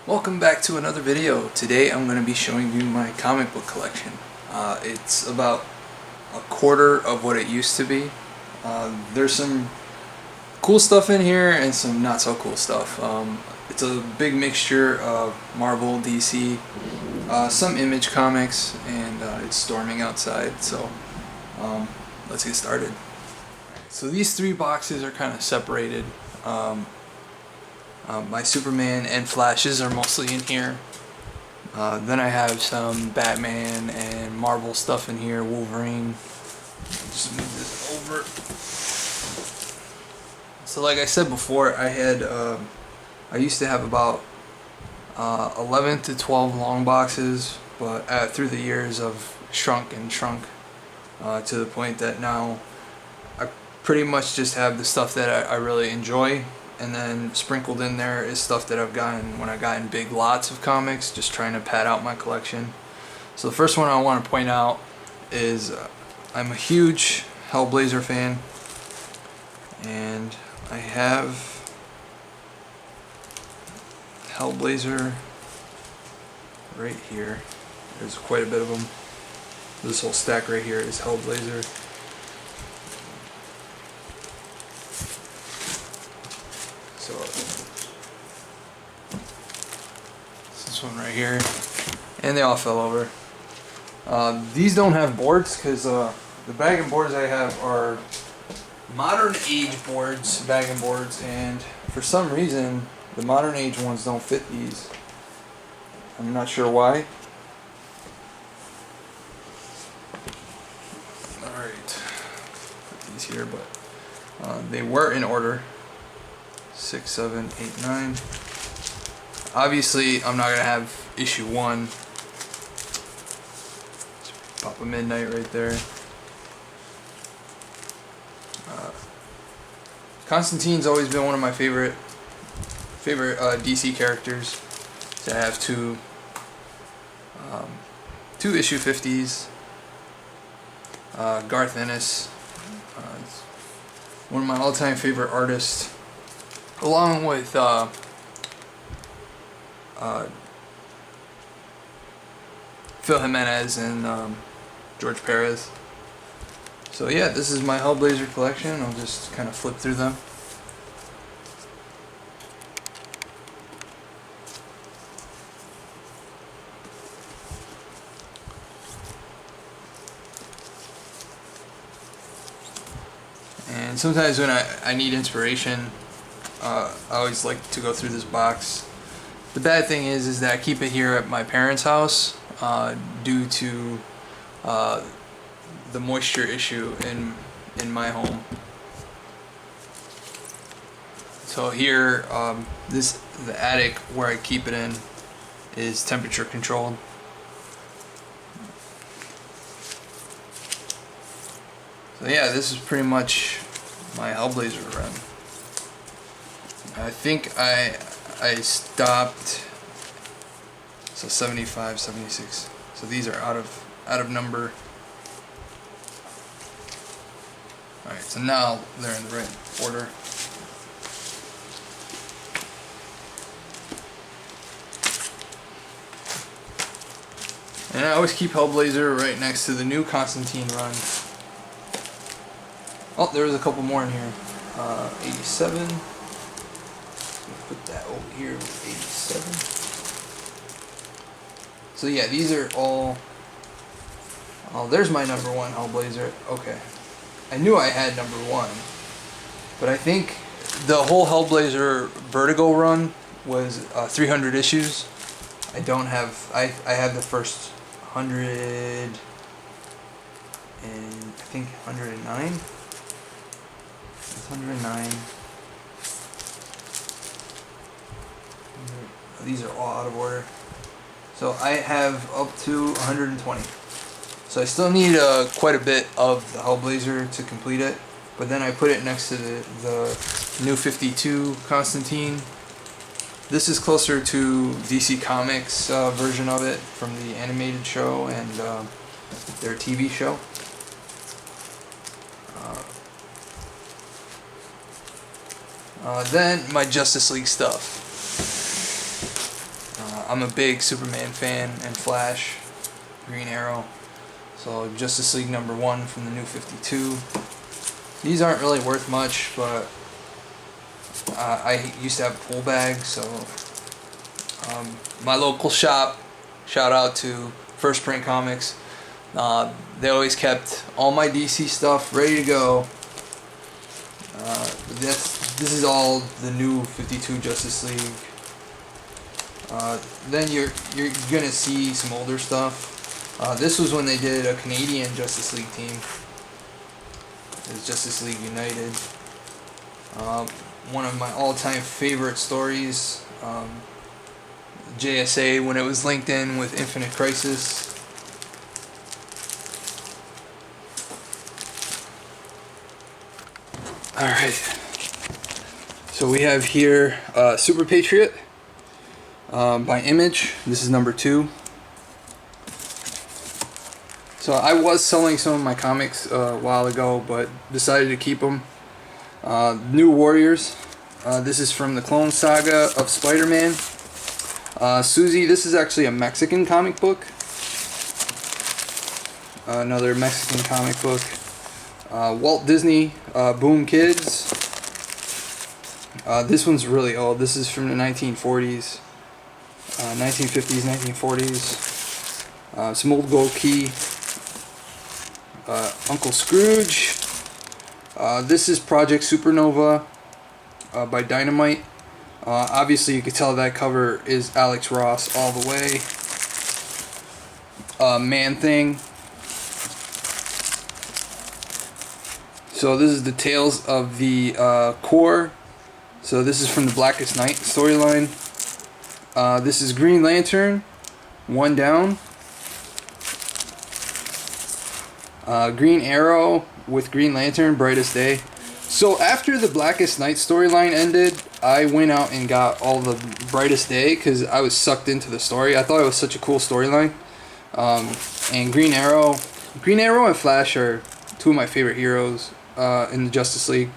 Welcome back to another video. Today I'm going to be showing you my comic book collection. It's about a quarter of what it used to be. There's some cool stuff in here and some not so cool stuff. It's a big mixture of Marvel, DC, some Image comics, and it's storming outside, so let's get started. So these three boxes are kind of separated. My Superman and Flashes are mostly in here. Then I have some Batman and Marvel stuff in here, Wolverine. Just move this over. So like I said before, I used to have about 11 to 12 long boxes, but through the years I've shrunk to the point that now I pretty much just have the stuff that I really enjoy. And then sprinkled in there is stuff that I've gotten when I got in big lots of comics, just trying to pad out my collection. So the first one I want to point out is I'm a huge Hellblazer fan, and I have Hellblazer right here. There's quite a bit of them. This whole stack right here is Hellblazer. So this one right here, and they all fell over. These don't have boards because the bag and boards I have are modern age boards, bag and boards, and for some reason the modern age ones don't fit these. I'm not sure why. Alright, put these here, but they were in order. 6, 7, 8, 9. Obviously, I'm not going to have issue 1. Let's pop a Midnight right there. Constantine's always been one of my favorite DC characters. So I have two issue 50s. Garth Ennis, one of my all-time favorite artists. Along with Phil Jimenez and George Perez. So yeah, this is my Hellblazer collection. I'll just kind of flip through them. And sometimes when I need inspiration, I always like to go through this box. The bad thing is that I keep it here at my parents' house due to the moisture issue in my home. So here, the attic where I keep it in is temperature controlled. So yeah, this is pretty much my Hellblazer run. I think I stopped, so 75, 76. So these are out of number. Alright, so now they're in the right order. And I always keep Hellblazer right next to the new Constantine run. Oh, there was a couple more in here. 87. Put that over here with 87. So yeah, these are all. Oh, there's my number 1 Hellblazer. Okay, I knew I had number 1, but I think the whole Hellblazer Vertigo run was 300 issues. I don't have. I have the first 100 and I think 109. It's 109. These are all out of order. So I have up to 120. So I still need quite a bit of the Hellblazer to complete it. But then I put it next to the new 52 Constantine. This is closer to DC Comics version of it from the animated show and their TV show. Then my Justice League stuff. I'm a big Superman fan, and Flash, Green Arrow. So Justice League #1 from the New 52. These aren't really worth much, but I used to have a pool bag, so my local shop, shout out to First Print Comics, they always kept all my DC stuff ready to go. This is all the New 52 Justice League. Then you're gonna see some older stuff. This was when they did a Canadian Justice League team. It was Justice League United. One of my all-time favorite stories, JSA, when it was linked in with Infinite Crisis. Alright, so we have here Super Patriot by Image. This is #2. So I was selling some of my comics a while ago, but decided to keep them. New Warriors. This is from the Clone Saga of Spider-Man. Susie, this is actually a Mexican comic book. Another Mexican comic book. Walt Disney, Boom Kids. This one's really old. This is from the 1940s. 1950s, 1940s. Some old gold key. Uncle Scrooge. This is Project Supernova by Dynamite. Obviously you could tell that cover is Alex Ross all the way. Man-Thing. So this is the Tales of the Corps. So this is from the Blackest Night storyline. This is Green Lantern, One Down. Green Arrow with Green Lantern, Brightest Day. So after the Blackest Night storyline ended, I went out and got all the Brightest Day because I was sucked into the story. I thought it was such a cool storyline. And Green Arrow and Flash are two of my favorite heroes in the Justice League.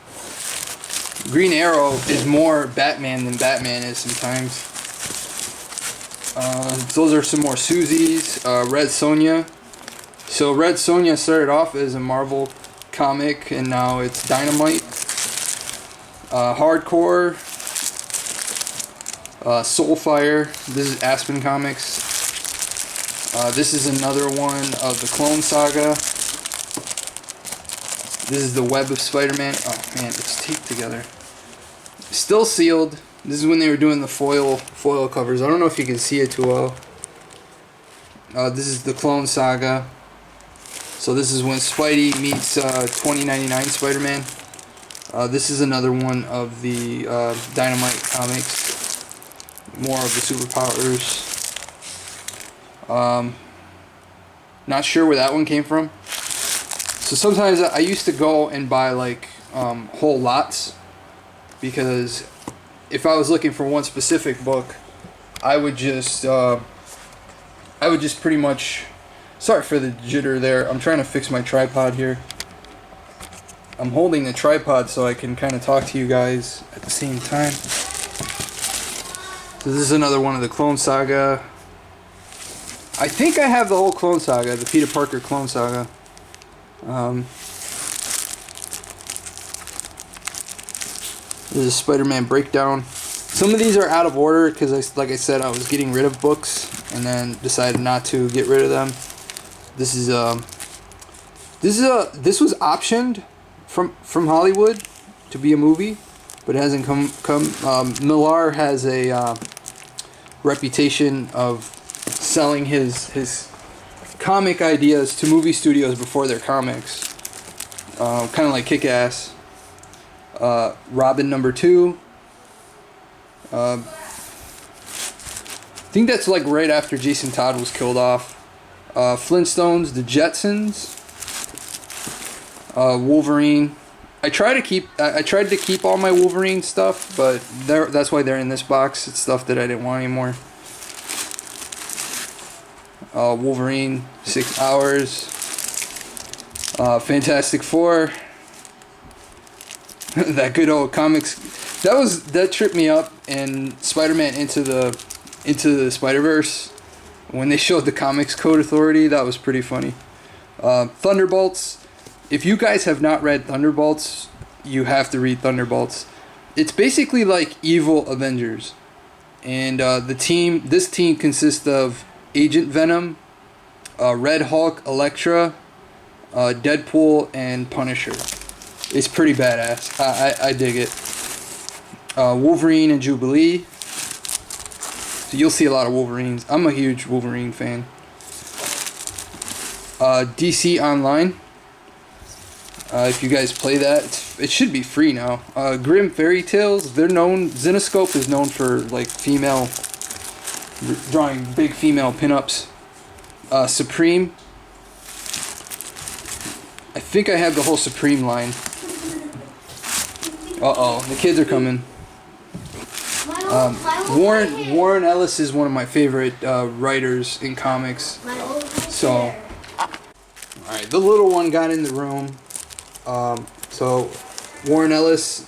Green Arrow is more Batman than Batman is sometimes. Those are some more Susies. Red Sonja. So Red Sonja started off as a Marvel comic, and now it's Dynamite. Hardcore. Soulfire. This is Aspen Comics. This is another one of the Clone Saga. This is the Web of Spider-Man. Oh man, it's taped together. Still sealed. This is when they were doing the foil covers. I don't know if you can see it too well. This is the Clone Saga. So this is when Spidey meets 2099 Spider-Man. This is another one of the Dynamite comics. More of the superpowers. Not sure where that one came from. So sometimes I used to go and buy like whole lots, because if I was looking for one specific book, I would just pretty much. Sorry for the jitter there. I'm trying to fix my tripod here. I'm holding the tripod so I can kind of talk to you guys at the same time. So this is another one of the Clone Saga. I think I have the whole Clone Saga, the Peter Parker Clone Saga. There's a Spider-Man breakdown. Some of these are out of order because, like I said, I was getting rid of books and then decided not to get rid of them. This was optioned from Hollywood to be a movie, but it hasn't come. Millar has a reputation of selling his comic ideas to movie studios before their comics. Kind of like Kick-Ass. Robin #2. I think that's like right after Jason Todd was killed off. Flintstones, The Jetsons, Wolverine. I tried to keep all my Wolverine stuff, but that's why they're in this box. It's stuff that I didn't want anymore. Wolverine, 6 Hours. Fantastic Four. That good old comics. That tripped me up, and Spider-Man Into the Into the Spider-Verse. When they showed the Comics Code Authority, that was pretty funny. Thunderbolts. If you guys have not read Thunderbolts, you have to read Thunderbolts. It's basically like evil Avengers. And this team consists of Agent Venom, Red Hulk, Elektra, Deadpool, and Punisher. It's pretty badass. I dig it. Wolverine and Jubilee. So you'll see a lot of Wolverines. I'm a huge Wolverine fan. DC Online. If you guys play that, it should be free now. Grimm Fairy Tales. They're known. Zenoscope is known for like drawing big female pinups. Supreme. I think I have the whole Supreme line. Uh-oh, the kids are coming. Warren Ellis is one of my favorite writers in comics. So, alright, the little one got in the room. So, Warren Ellis,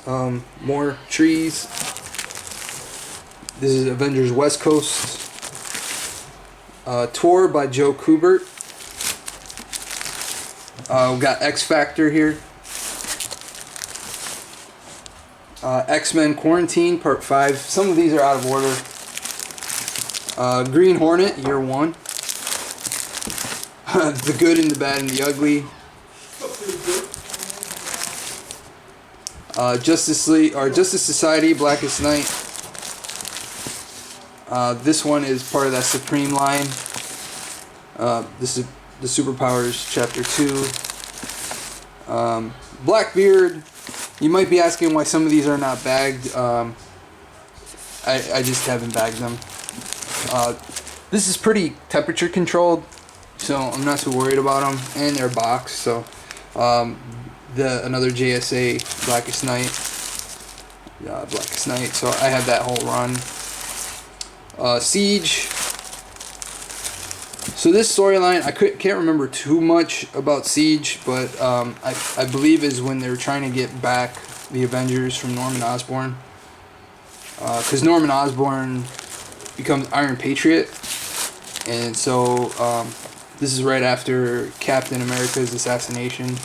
more trees. This is Avengers West Coast. Tour by Joe Kubert. We've got X Factor here. X-Men Quarantine Part 5. Some of these are out of order. Green Hornet Year 1. The Good and the Bad and the Ugly. Justice Society Blackest Night. This one is part of that Supreme line. This is the Superpowers Chapter 2. Blackbeard. You might be asking why some of these are not bagged. I just haven't bagged them. This is pretty temperature controlled, so I'm not too worried about them. And they're boxed, so another JSA Blackest Night. Blackest Night. So I have that whole run. Siege. So this storyline, I can't remember too much about Siege, but I believe is when they're trying to get back the Avengers from Norman Osborn. Because Norman Osborn becomes Iron Patriot, and so this is right after Captain America's assassination,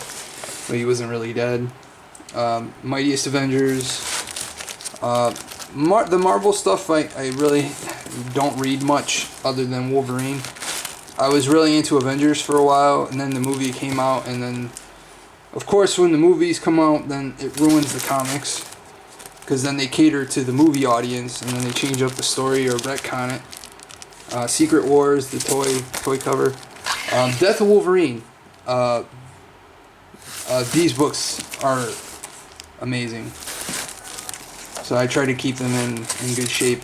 but he wasn't really dead. Mightiest Avengers. The Marvel stuff, I really don't read much other than Wolverine. I was really into Avengers for a while, and then the movie came out, and then, of course, when the movies come out, then it ruins the comics, because then they cater to the movie audience, and then they change up the story or retcon it. Secret Wars, the toy cover. Death of Wolverine. These books are amazing, so I try to keep them in good shape.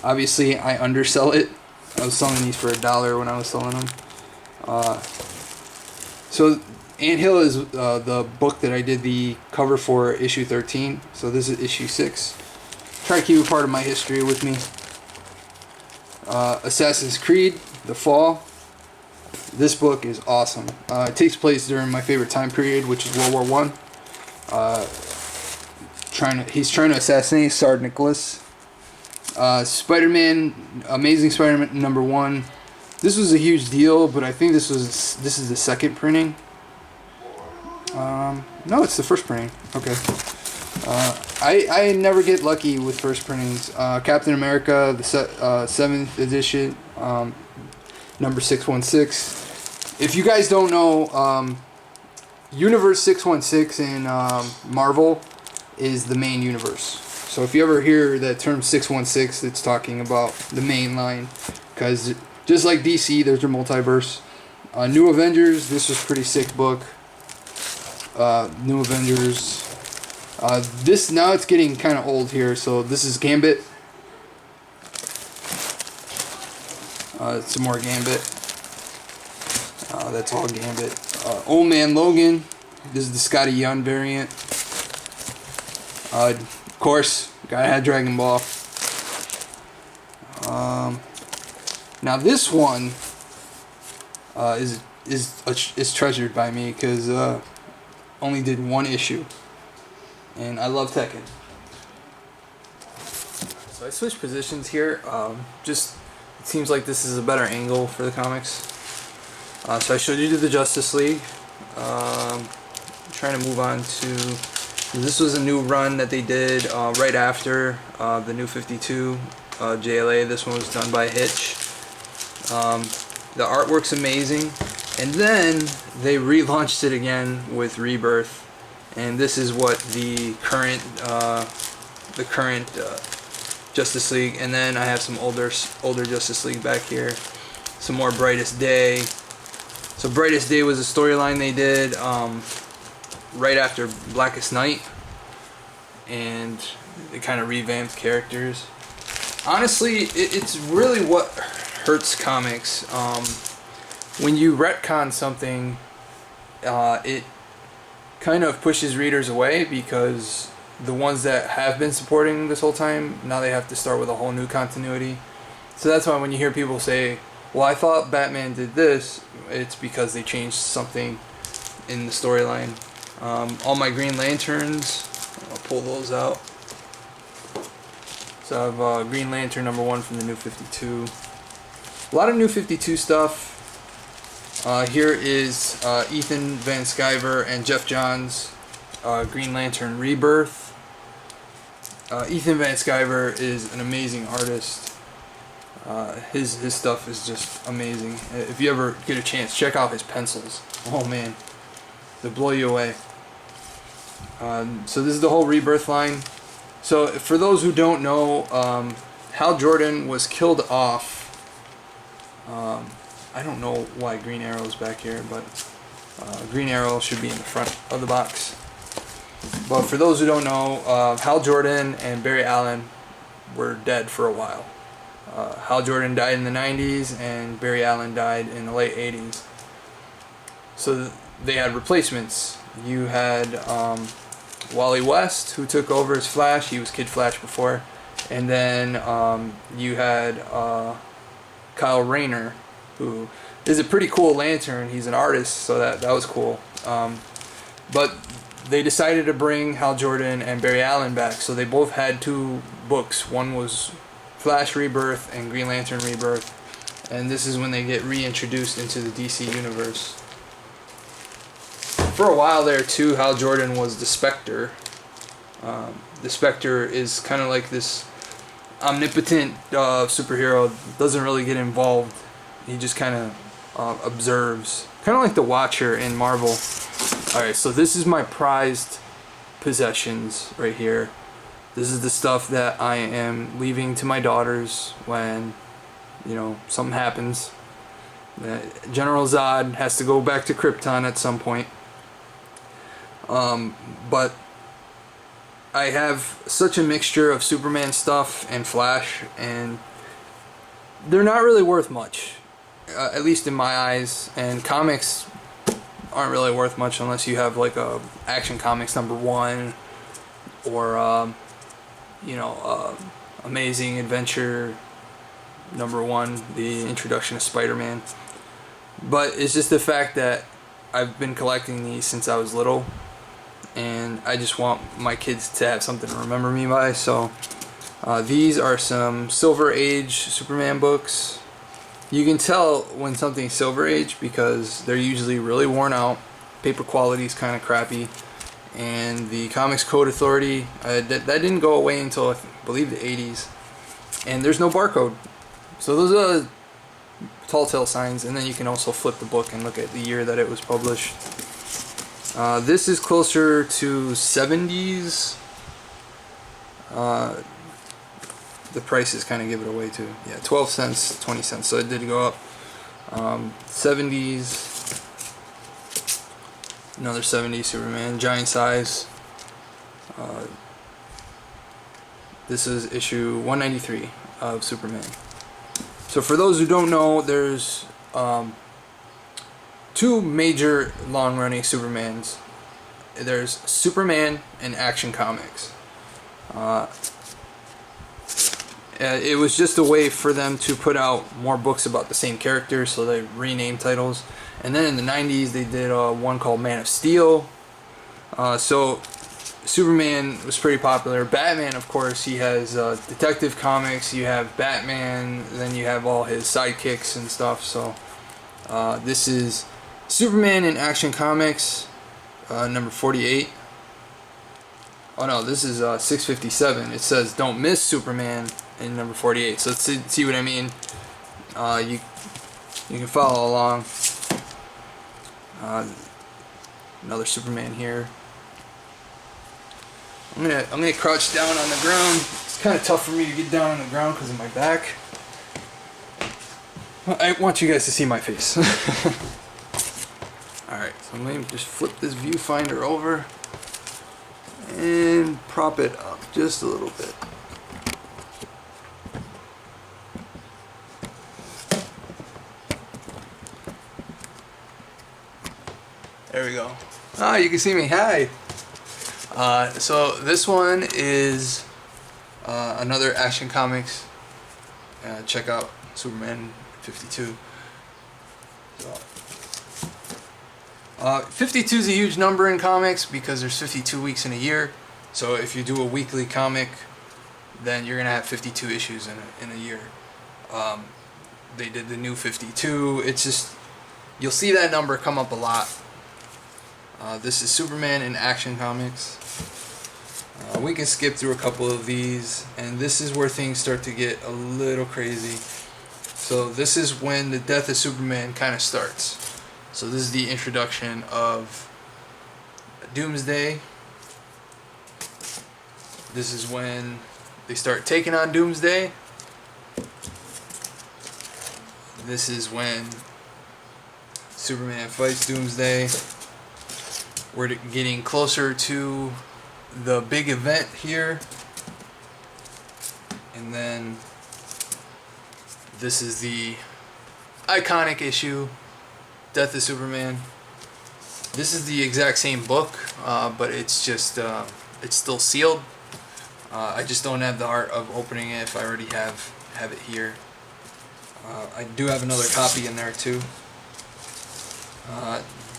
Obviously, I undersell it. I was selling these for $1 when I was selling them. So Anthill is the book that I did the cover for, issue 13. So this is issue 6. Try to keep a part of my history with me. Assassin's Creed, The Fall. This book is awesome. It takes place during my favorite time period, which is World War I. He's trying to assassinate Tsar Nicholas. Spiderman, Amazing Spider-Man #1. This was a huge deal, but I think this is the second printing. No, it's the first printing. Okay. I never get lucky with first printings. Captain America, the 7th edition, number 616. If you guys don't know, Universe 616 in Marvel is the main universe. So if you ever hear that term 616, it's talking about the main line. Because just like DC, there's their multiverse. New Avengers, this was a pretty sick book. New Avengers. This, now it's getting kind of old here, so this is Gambit. Some more Gambit. That's all Gambit. Old Man Logan. This is the Scotty Young variant. Of course, gotta have Dragon Ball. Now this one is treasured by me because only did one issue, and I love Tekken. So I switched positions here. Just it seems like this is a better angle for the comics. So I showed you the Justice League. I'm trying to move on to. This was a new run that they did right after the New 52 JLA. This one was done by Hitch. The artwork's amazing, and then they relaunched it again with Rebirth, and this is what the current Justice League. And then I have some older Justice League back here, some more Brightest Day. So Brightest Day was a storyline they did right after Blackest Night, and it kind of revamped characters. Honestly, it's really what hurts comics. When you retcon something, it kind of pushes readers away, because the ones that have been supporting this whole time, now they have to start with a whole new continuity. So that's why when you hear people say, well, I thought Batman did this, it's because they changed something in the storyline. All my Green Lanterns, I'll pull those out. So I have Green Lantern #1 from the New 52. A lot of New 52 stuff. Here is Ethan Van Sciver and Jeff Johns' Green Lantern Rebirth. Ethan Van Sciver is an amazing artist. His stuff is just amazing. If you ever get a chance, check out his pencils. Oh man, they'll blow you away. So this is the whole Rebirth line. So for those who don't know, Hal Jordan was killed off. I don't know why Green Arrow is back here, but Green Arrow should be in the front of the box. But for those who don't know, Hal Jordan and Barry Allen were dead for a while. Hal Jordan died in the 90s, and Barry Allen died in the late 80s. So they had replacements. You had Wally West, who took over as Flash. He was Kid Flash before. And then you had Kyle Rayner, who is a pretty cool Lantern. He's an artist, so that was cool. But they decided to bring Hal Jordan and Barry Allen back, so they both had 2 books. One was Flash Rebirth and Green Lantern Rebirth, and this is when they get reintroduced into the DC universe. For a while there too, Hal Jordan was the Spectre. The Spectre is kind of like this omnipotent superhero. Doesn't really get involved. He just kind of observes, kind of like the Watcher in Marvel. Alright, so this is my prized possessions right here. This is the stuff that I am leaving to my daughters when, you know, something happens. General Zod has to go back to Krypton at some point. But I have such a mixture of Superman stuff and Flash, and they're not really worth much, at least in my eyes. And comics aren't really worth much unless you have like a Action Comics #1 or Amazing Adventure #1, the introduction of Spiderman. But it's just the fact that I've been collecting these since I was little, and I just want my kids to have something to remember me by. So these are some Silver Age Superman books. You can tell when something's Silver Age because they're usually really worn out. Paper quality is kind of crappy, and the Comics Code Authority that didn't go away until I believe the 80s, and there's no barcode. So those are tall tale signs. And then you can also flip the book and look at the year that it was published. This is closer to 70s. The prices kind of give it away too. Yeah, 12 cents, 20 cents. So it did go up. 70s. Another 70s Superman, giant size. This is issue 193 of Superman. So for those who don't know, there's 2 major long-running Supermans. There's Superman and Action Comics. It was just a way for them to put out more books about the same characters, so they renamed titles. And then in the 90s, they did one called Man of Steel. So Superman was pretty popular. Batman, of course, he has Detective Comics. You have Batman, then you have all his sidekicks and stuff. So this is Superman in Action Comics, number 48. Oh no, this is 657. It says "Don't Miss Superman" in number 48. So let's see what I mean. You can follow along. Another Superman here. I'm gonna crouch down on the ground. It's kind of tough for me to get down on the ground because of my back. I want you guys to see my face. Alright, so I'm going to just flip this viewfinder over and prop it up just a little bit. There we go. Ah, you can see me. Hi! So this one is another Action Comics. Check out Superman 52. So, 52 is a huge number in comics because there's 52 weeks in a year. So if you do a weekly comic, then you're gonna have 52 issues in a year. They did the new 52. It's just, you'll see that number come up a lot. This is Superman in Action Comics. We can skip through a couple of these, and this is where things start to get a little crazy. So this is when the death of Superman kind of starts. So this is the introduction of Doomsday. This is when they start taking on Doomsday. This is when Superman fights Doomsday. We're getting closer to the big event here. And then this is the iconic issue, Death of Superman. This is the exact same book, but it's just it's still sealed. I just don't have the art of opening it if I already have it here. I do have another copy in there too.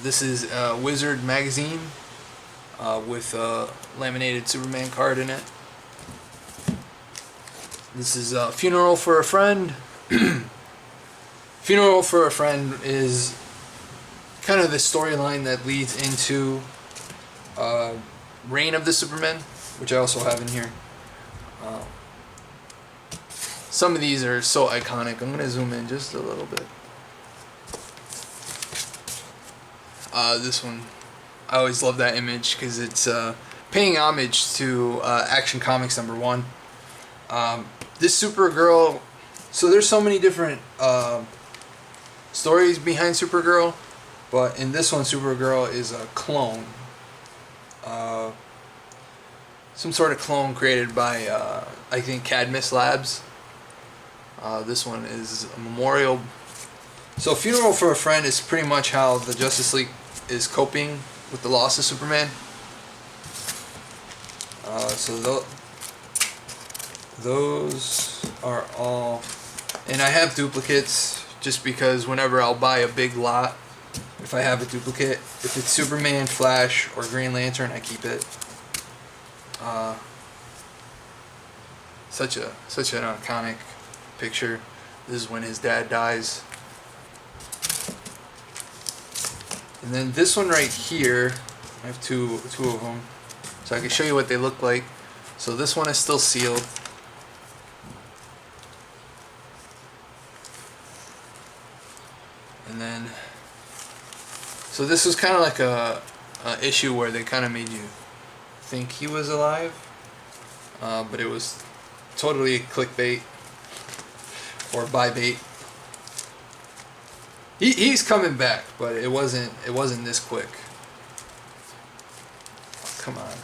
This is Wizard magazine with a laminated Superman card in it. This is Funeral for a Friend. Funeral for a Friend is kind of the storyline that leads into Reign of the Supermen, which I also have in here. Some of these are so iconic. I'm going to zoom in just a little bit. This one, I always love that image because it's paying homage to Action Comics #1. This Supergirl, so there's so many different stories behind Supergirl, but in this one, Supergirl is a clone. Some sort of clone created by, I think, Cadmus Labs. This one is a memorial. So Funeral for a Friend is pretty much how the Justice League is coping with the loss of Superman. So those are all, and I have duplicates just because whenever I'll buy a big lot, if I have a duplicate, if it's Superman, Flash, or Green Lantern, I keep it. Such an iconic picture. This is when his dad dies. And then this one right here, I have two of them, so I can show you what they look like. So this one is still sealed. And then, so this was kind of like a issue where they kind of made you think he was alive, but it was totally clickbait or buy bait. He's coming back, but it wasn't this quick. Oh, come on.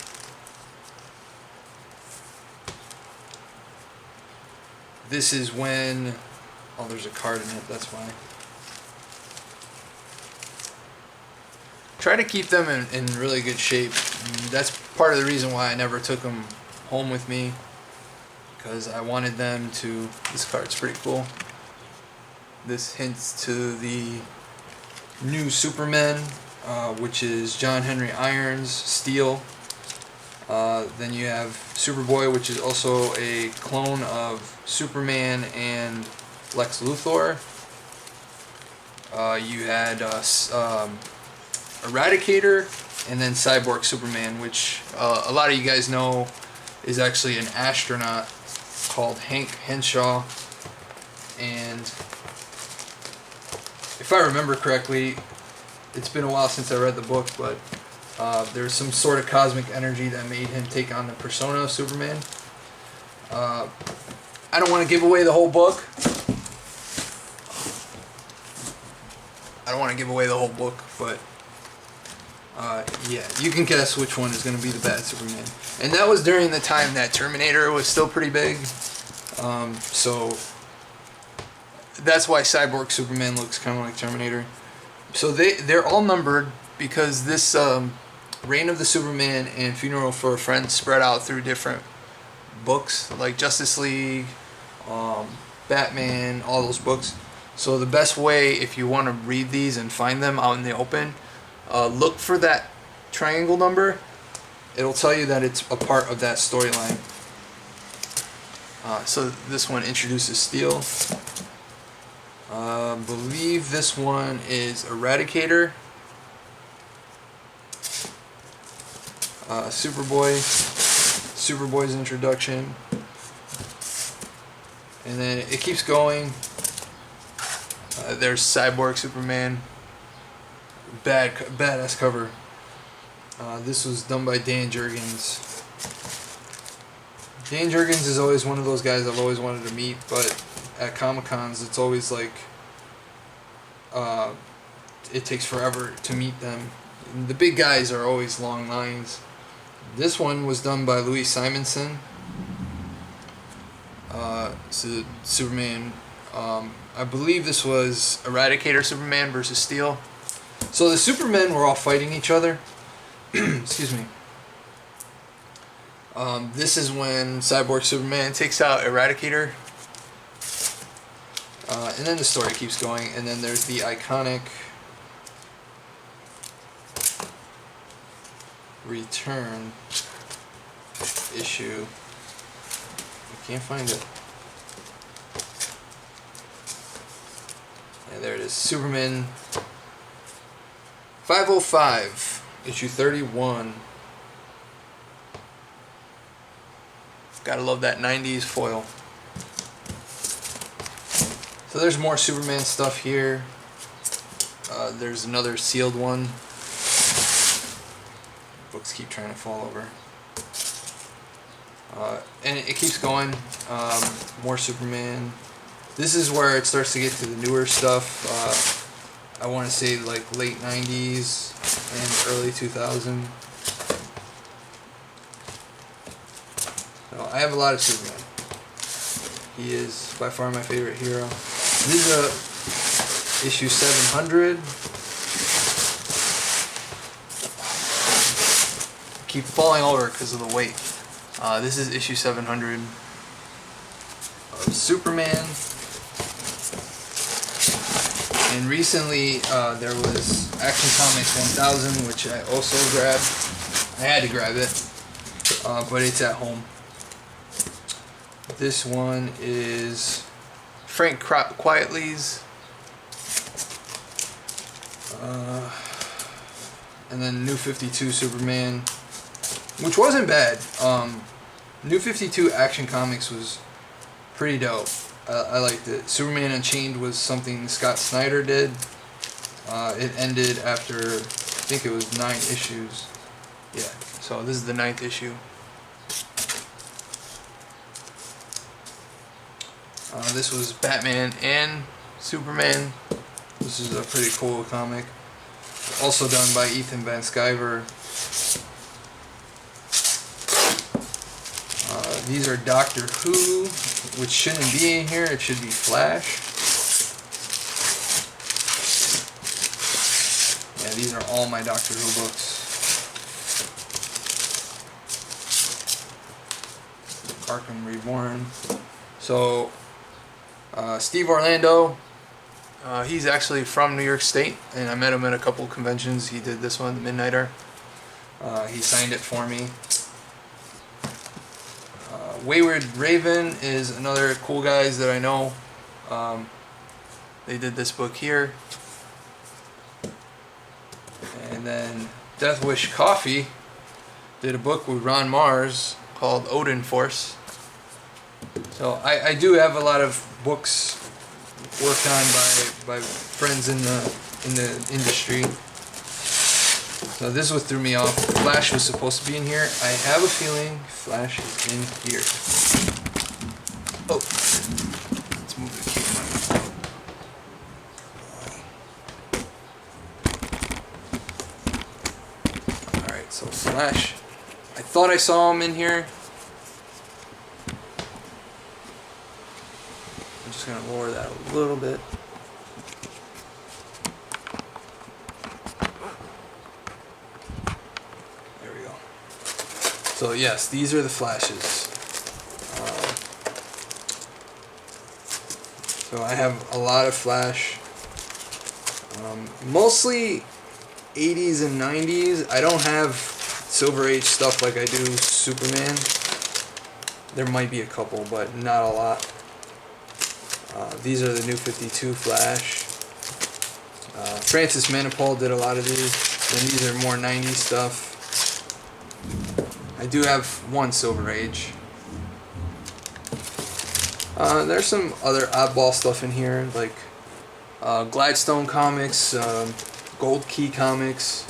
This is when, oh, there's a card in it, that's why. Try to keep them in really good shape. That's part of the reason why I never took them home with me, because I wanted them to, this card's pretty cool. This hints to the new Superman, which is John Henry Irons, Steel, Then you have Superboy, which is also a clone of Superman and Lex Luthor. You had Eradicator, and then Cyborg Superman, which a lot of you guys know is actually an astronaut called Hank Henshaw. And if I remember correctly, it's been a while since I read the book, but there's some sort of cosmic energy that made him take on the persona of Superman. I don't want to give away the whole book. But yeah, you can guess which one is going to be the bad Superman. And that was during the time that Terminator was still pretty big. So that's why Cyborg Superman looks kind of like Terminator. So they're all numbered because this Reign of the Superman and Funeral for a Friend spread out through different books, like Justice League, Batman, all those books. So the best way, if you want to read these and find them out in the open, look for that triangle number. It'll tell you that it's a part of that storyline. So this one introduces Steel. I believe this one is Eradicator. Superboy's introduction. And then it keeps going. There's Cyborg Superman. Badass cover. This was done by Dan Jurgens. Dan Jurgens is always one of those guys I've always wanted to meet, but at Comic-Cons it's always like it takes forever to meet them. The big guys are always long lines. This one was done by Louis Simonson. So Superman, I believe this was Eradicator Superman versus Steel. So the Supermen were all fighting each other. Excuse me. This is when Cyborg Superman takes out Eradicator. And then the story keeps going, and then there's the iconic Return issue. I can't find it. Yeah, there it is. Superman 505, issue 31. Gotta love that 90s foil. So there's more Superman stuff here. There's another sealed one. Books keep trying to fall over. And it keeps going. More Superman. This is where it starts to get to the newer stuff. I want to say like late 90s and early 2000s. So I have a lot of Superman. He is by far my favorite hero. This is issue 700. Keep falling over because of the weight. This is issue 700 of Superman. And recently there was Action Comics 1000, which I also grabbed. I had to grab it, but it's at home. This one is Frank Quietly's. And then New 52 Superman, which wasn't bad. New 52 Action Comics was pretty dope. I liked it. Superman Unchained was something Scott Snyder did. It ended after, I think it was 9 issues. Yeah, so this is the 9th issue. This was Batman and Superman. This is a pretty cool comic. Also done by Ethan Van Sciver. These are Doctor Who, which shouldn't be in here. It should be Flash. Yeah, these are all my Doctor Who books. Arkham Reborn. So, Steve Orlando, he's actually from New York State, and I met him at a couple conventions. He did this one, the Midnighter. He signed it for me. Wayward Raven is another cool guys that I know. They did this book here. And then Death Wish Coffee did a book with Ron Mars called Odin Force. So I do have a lot of books worked on by friends in the industry. So this is what threw me off. Flash was supposed to be in here. I have a feeling Flash is in here. Oh, let's move the camera. Alright, so Flash. I thought I saw him in here. I'm just going to lower that a little bit. There we go. So yes, these are the Flashes. So I have a lot of Flash. Mostly 80s and 90s. I don't have Silver Age stuff like I do Superman. There might be a couple, but not a lot. These are the New 52 Flash. Francis Manipul did a lot of these. Then these are more 90s stuff. I do have one Silver Age. There's some other oddball stuff in here, like Gladstone Comics, Gold Key Comics.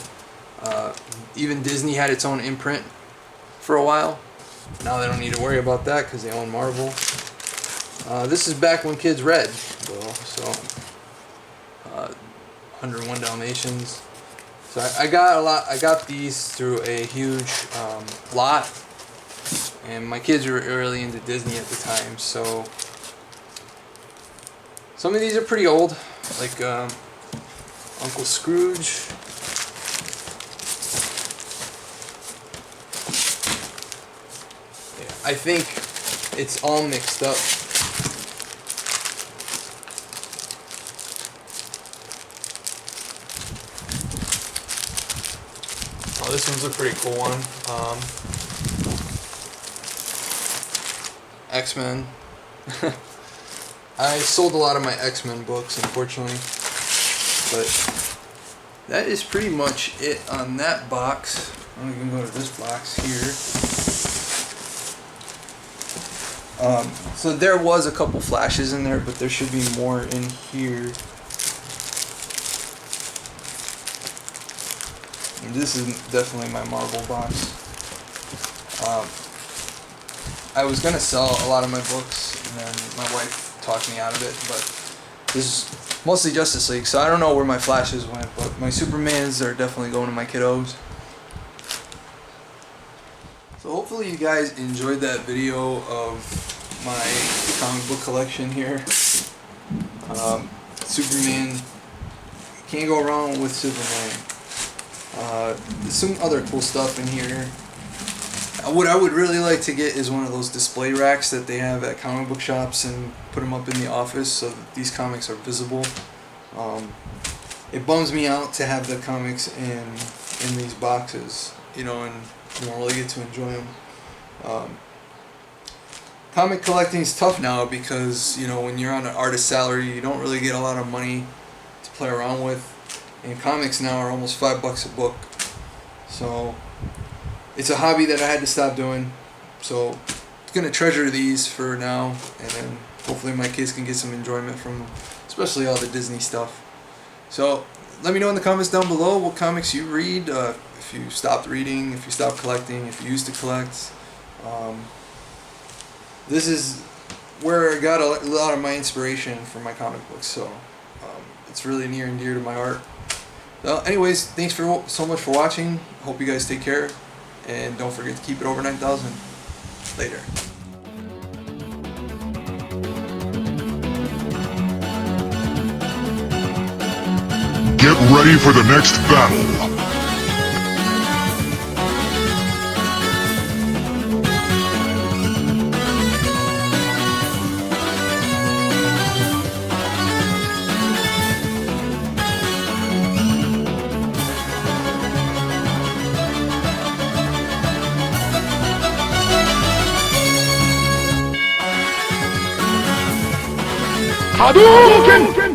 Even Disney had its own imprint for a while. Now they don't need to worry about that because they own Marvel. This is back when kids read, though, so 101 Dalmatians. So I got a lot. I got these through a huge lot, and my kids were really into Disney at the time. So some of these are pretty old, like Uncle Scrooge. I think it's all mixed up. Oh, this one's a pretty cool one. X-Men. I sold a lot of my X-Men books, unfortunately. But that is pretty much it on that box. I'm going to go to this box here. So there was a couple Flashes in there, but there should be more in here. And this is definitely my Marvel box. I was gonna sell a lot of my books, and then my wife talked me out of it. But this is mostly Justice League, so I don't know where my Flashes went. But my Supermans are definitely going to my kiddos. So hopefully you guys enjoyed that video of my comic book collection here. Superman, can't go wrong with Superman. There's some other cool stuff in here. What I would really like to get is one of those display racks that they have at comic book shops and put them up in the office so that these comics are visible. It bums me out to have the comics in these boxes, you know, and you don't really get to enjoy them. Comic collecting is tough now because, you know, when you're on an artist salary, you don't really get a lot of money to play around with. And comics now are almost $5 a book. So it's a hobby that I had to stop doing. So I'm going to treasure these for now, and then hopefully my kids can get some enjoyment from them, especially all the Disney stuff. So let me know in the comments down below what comics you read, if you stopped reading, if you stopped collecting, if you used to collect. This is where I got a lot of my inspiration for my comic books, so it's really near and dear to my heart. So anyways, thanks so much for watching. Hope you guys take care, and don't forget to keep it over 9,000. Later. Get ready for the next battle. Hadouken!